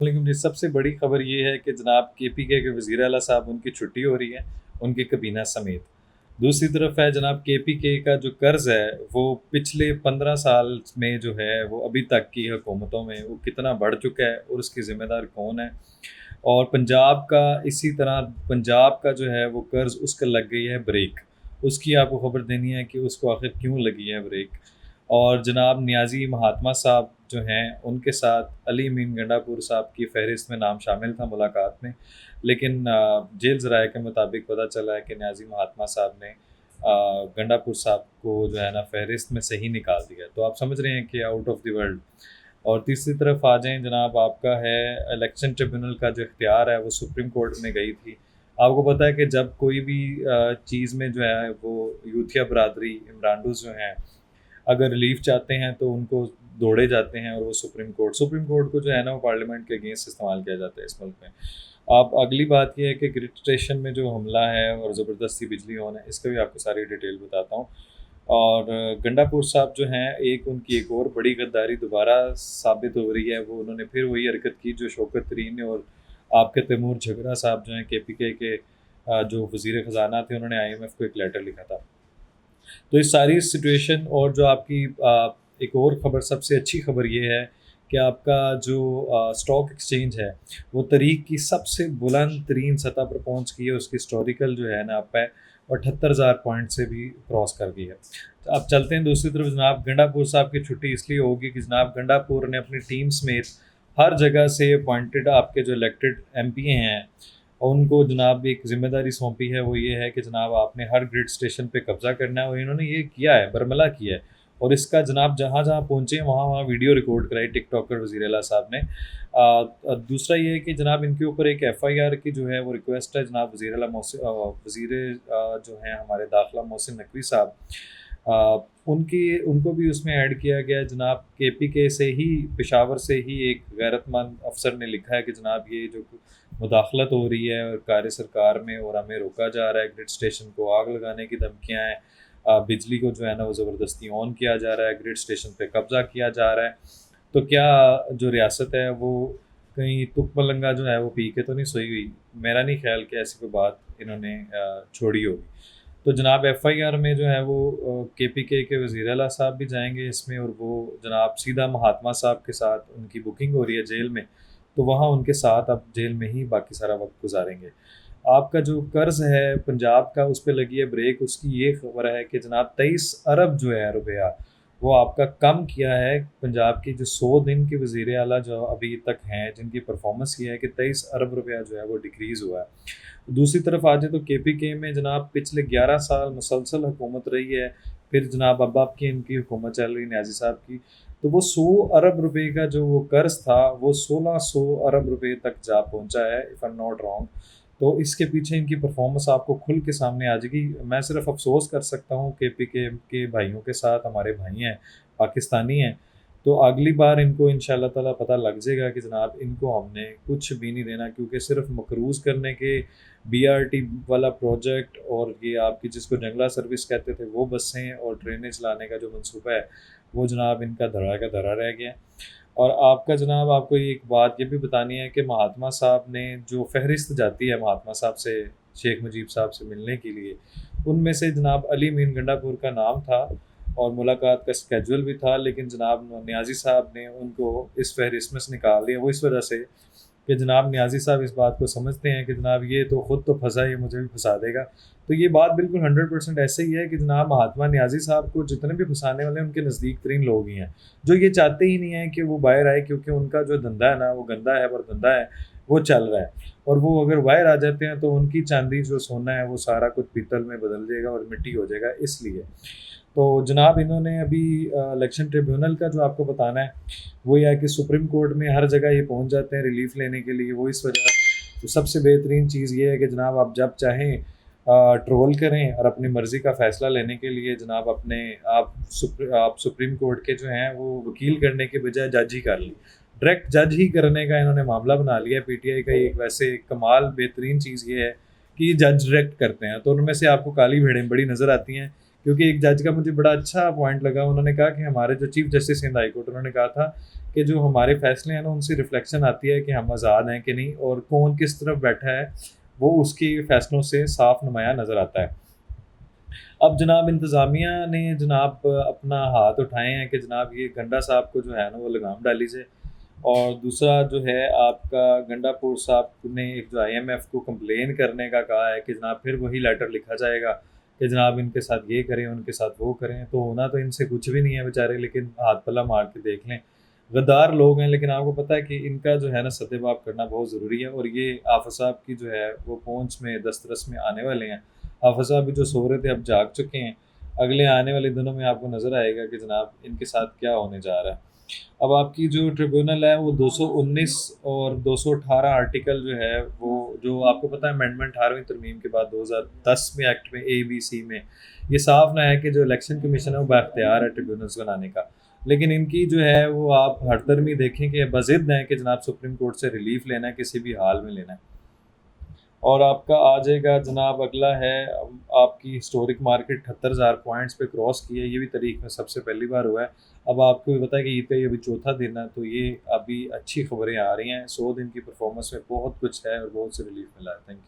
लेकिन जी सबसे बड़ी खबर ये है कि जनाब केपीके के वज़ीर आला साहब उनकी छुट्टी हो रही है, उनकी काबीना समेत। दूसरी तरफ है जनाब केपीके का जो कर्ज़ है, वो पिछले 15 साल में जो है वो अभी तक की हुकूमतों में वो कितना बढ़ चुका है और उसकी ज़िम्मेदार कौन है? और पंजाब का इसी तरह पंजाब का जो है वो कर्ज़ उसका लग गई है ब्रेक। उसकी आपको खबर देनी है कि उसको आखिर क्यों लगी है ब्रेक। और जनाब नियाज़ी महात्मा साहब जो हैं, उनके साथ अली अमीन गंडापुर साहब की फ़हरिस्त में नाम शामिल था मुलाकात में। लेकिन जेल ज़राए के मुताबिक पता चला है कि नियाज़ी महात्मा साहब ने गंडापुर साहब को जो है ना फ़हरिस्त में से ही निकाल दिया। तो आप समझ रहे हैं कि आउट ऑफ़ द वर्ल्ड। और तीसरी तरफ आ जाएँ जनाब, आपका है इलेक्शन ट्रिब्यूनल का जो इख्तियार है वो सुप्रीम कोर्ट में गई थी। आपको पता है कि जब कोई भी चीज़ में जो है वो यूथिया बरादरी, इमरानडूज़ जो हैं, अगर रिलीफ़ चाहते हैं तो उनको दौड़े जाते हैं और वो सुप्रीम कोर्ट को जो है ना वो पार्लियामेंट के अगेंस्ट इस्तेमाल किया जाता है इस मुल्क में। अब अगली बात ये है कि ग्रिड स्टेशन में जो हमला है और ज़बरदस्ती बिजली ऑन है, इसका भी आपको सारी डिटेल बताता हूँ। और गंडापुर साहब जो हैं, उनकी एक और बड़ी गद्दारी दोबारा साबित हो रही है। वो उन्होंने फिर वही हरकत की जो शौकत तरीन और आपके तैमूर झगड़ा साहब जो हैं केपीके के जो वज़ीर ख़ज़ाना थे, उन्होंने आईएमएफ को एक लेटर लिखा था। तो इस सारी सिचुएशन और जो आपकी एक और खबर, सबसे अच्छी खबर ये है कि आपका जो स्टॉक एक्सचेंज है, वो तारीख की सबसे बुलंद तरीन सतह पर पहुंच गई है। उसकी हिस्टोरिकल जो है ना आप पे 78,000 पॉइंट से भी क्रॉस कर गई है। तो अब चलते हैं दूसरी तरफ। जनाब गंडापुर साहब की छुट्टी इसलिए होगी कि जनाब गंडापुर ने अपनी टीम समेत हर जगह से अपॉइंटेड आपके जो इलेक्टेड एमपी हैं, और उनको जनाब एक ज़िम्मेदारी सौंपी है। वो ये है कि जनाब आपने हर ग्रिड स्टेशन पे कब्ज़ा करना है, और इन्होंने ये किया है, बरमला किया है। और इसका जनाब जहाँ जहाँ पहुँचे वहाँ वहाँ वीडियो रिकॉर्ड कराई टिकटॉकर वज़ीर आला साहब ने। दूसरा ये है कि जनाब इनके ऊपर एक एफआईआर की जो है वो रिक्वेस्ट है जनाब वज़ीर आला वज़ीर जो हैं हमारे दाखिला मोहसिन नकवी साहब, उनकी उनको भी उसमें ऐड किया गया है। जनाब केपीके से ही, पेशावर से ही एक गैरतमंद अफसर ने लिखा है कि जनाब ये जो मुदाखलत हो रही है और कार्य सरकार में, और हमें रोका जा रहा है, ग्रिड स्टेशन को आग लगाने की धमकियाँ हैं, बिजली को जो है ना वो ज़बरदस्ती ऑन किया जा रहा है, ग्रिड स्टेशन पे कब्ज़ा किया जा रहा है। तो क्या जो रियासत है वो कहीं तुक मलंगा जो है वो पी के तो नहीं सोई हुई? मेरा नहीं ख्याल कि ऐसी कोई बात इन्होंने छोड़ी होगी। तो जनाब एफआईआर में जो है वो केपीके के वज़ीर आला साहब भी जाएंगे इसमें, और वो जनाब सीधा महात्मा साहब के साथ उनकी बुकिंग हो रही है जेल में। तो वहाँ उनके साथ अब जेल में ही बाकी सारा वक्त गुजारेंगे। आपका जो कर्ज़ है पंजाब का, उस पे लगी है ब्रेक। उसकी ये खबर है कि जनाब 23 अरब जो है रुपया, वो आपका कम किया है। पंजाब की जो 100 दिन के वज़ीर आला जो अभी तक हैं, जिनकी परफॉर्मेंस ये है कि 23 अरब रुपया जो है वो डिक्रीज़ हुआ है। दूसरी तरफ आ जाए तो केपीके में जनाब पिछले 11 साल मुसलसल हुकूमत रही है। फिर जनाब अब की इनकी हुकूमत चल रही है न्याज़ी साहब की। तो वो 100 अरब रुपए का जो वो कर्ज़ था, वो 1600 अरब रुपए तक जा पहुँचा है, if I am not wrong. तो इसके पीछे इनकी परफॉर्मेंस आपको खुल के सामने आ जाएगी। मैं सिर्फ अफ़सोस कर सकता हूँ केपीके के भाइयों के साथ, हमारे भाई हैं, पाकिस्तानी हैं। तो अगली बार इनको इंशाअल्लाह ताला पता लग जाएगा कि जनाब इनको हमने कुछ भी नहीं देना, क्योंकि सिर्फ मकरूज़ करने के बीआरटी वाला प्रोजेक्ट, और ये आपकी जिसको जंगला सर्विस कहते थे वो बसें और ट्रेनें चलाने का जो मंसूबा है, वो जनाब इनका धरा का धरा रह गया। और आपका जनाब आपको एक बात ये भी बतानी है कि महात्मा साहब ने जो फ़हरिस्त जाती है महात्मा साहब से, शेख मुजीब साहब से मिलने के लिए, उनमें से जनाब अली मीन गंडापुर का नाम था और मुलाकात का स्केजुअल भी था। लेकिन जनाब नियाज़ी साहब ने उनको इस फ़हरिस्त में से निकाल दिया। वो इस वजह से कि जनाब नियाज़ी साहब इस बात को समझते हैं कि जनाब ये तो ख़ुद तो फंसा, ये मुझे भी फंसा देगा। तो ये बात बिल्कुल 100% ऐसे ही है कि जनाब महात्मा नियाज़ी साहब को जितने भी फंसाने वाले हैं, उनके नज़दीक तरीन लोग ही हैं, जो ये चाहते ही नहीं हैं कि वो बाहर आए, क्योंकि उनका जो धंधा है ना वो गंदा है, पर धंधा है, वो चल रहा है। और वो अगर बाहर आ जाते हैं तो उनकी चांदी जो सोना है वो सारा कुछ पीतल में बदल जाएगा और मिट्टी हो जाएगा। इसलिए तो जनाब इन्होंने अभी इलेक्शन ट्रिब्यूनल का जो आपको बताना है वो ये है कि सुप्रीम कोर्ट में हर जगह ये पहुंच जाते हैं रिलीफ लेने के लिए। वो इस वजह, तो सबसे बेहतरीन चीज़ ये है कि जनाब आप जब चाहें ट्रोल करें, और अपनी मर्ज़ी का फ़ैसला लेने के लिए जनाब अपने आप सुप्रीम कोर्ट के जो हैं वो वकील करने के बजाय जज ही कर लें। डायरेक्ट जज ही करने का इन्होंने मामला बना लिया है। पीटीआई का एक वैसे कमाल बेहतरीन चीज़ ये है कि जज डायरेक्ट करते हैं। तो उनमें से आपको काली भेड़ें बड़ी नज़र आती हैं क्योंकि एक जज का मुझे बड़ा अच्छा पॉइंट लगा, उन्होंने कहा कि हमारे जो chief justice Hind high court, उन्होंने कहा था कि जो हमारे फैसले हैं ना, उनसे रिफ्लेक्शन आती है कि हम आज़ाद हैं कि नहीं, और कौन किस तरफ बैठा है वो उसके फैसलों से साफ नुमाया नज़र आता है। अब जनाब इंतज़ामिया ने जनाब अपना हाथ उठाए हैं कि जनाब ये गंडा साहब को जो है ना वो लगाम डाली जाए। और दूसरा जो है आपका गंडापुर साहब ने एक जो आईएमएफ को कंप्लेन करने का कहा है कि जनाब फिर वही लेटर लिखा जाएगा कि जनाब इनके साथ ये करें, उनके साथ वो करें। तो होना तो इनसे कुछ भी नहीं है बेचारे, लेकिन हाथ पल्ला मार के देख लें। गद्दार लोग हैं, लेकिन आपको पता है कि इनका जो है ना सद्देबाप करना बहुत ज़रूरी है। और ये आफा साहब की जो है वो पहुँच में दस्तरस में आने वाले हैं। आफा साहब भी जो सो रहे थे अब जाग चुके हैं। अगले आने वाले दिनों में आपको नज़र आएगा कि जनाब इनके साथ क्या होने जा रहा है। अब आपकी जो ट्रिब्यूनल है वो 219 और 218 आर्टिकल जो है वो, जो आपको पता है अमेंडमेंट 18वीं तरमीम के बाद 2010 में एक्ट में ए बी सी में ये साफ ना है कि जो इलेक्शन कमीशन है वो बाख्तियार है ट्रिब्यूनल्स बनाने का। लेकिन इनकी जो है वो आप हर तरमी देखें कि बजिद हैं कि जनाब सुप्रीम कोर्ट से रिलीफ लेना है, किसी भी हाल में लेना है। और आपका आ जाएगा जनाब अगला है आपकी हिस्टोरिक मार्केट 78,000 पॉइंट्स पे क्रॉस की है। ये भी तारीख में सबसे पहली बार हुआ है। अब आपको भी पता है कि ईद का ये अभी चौथा दिन है, तो ये अभी अच्छी खबरें आ रही हैं। 100 दिन की परफॉर्मेंस में बहुत कुछ है और बहुत से रिलीफ मिला है। Thank you.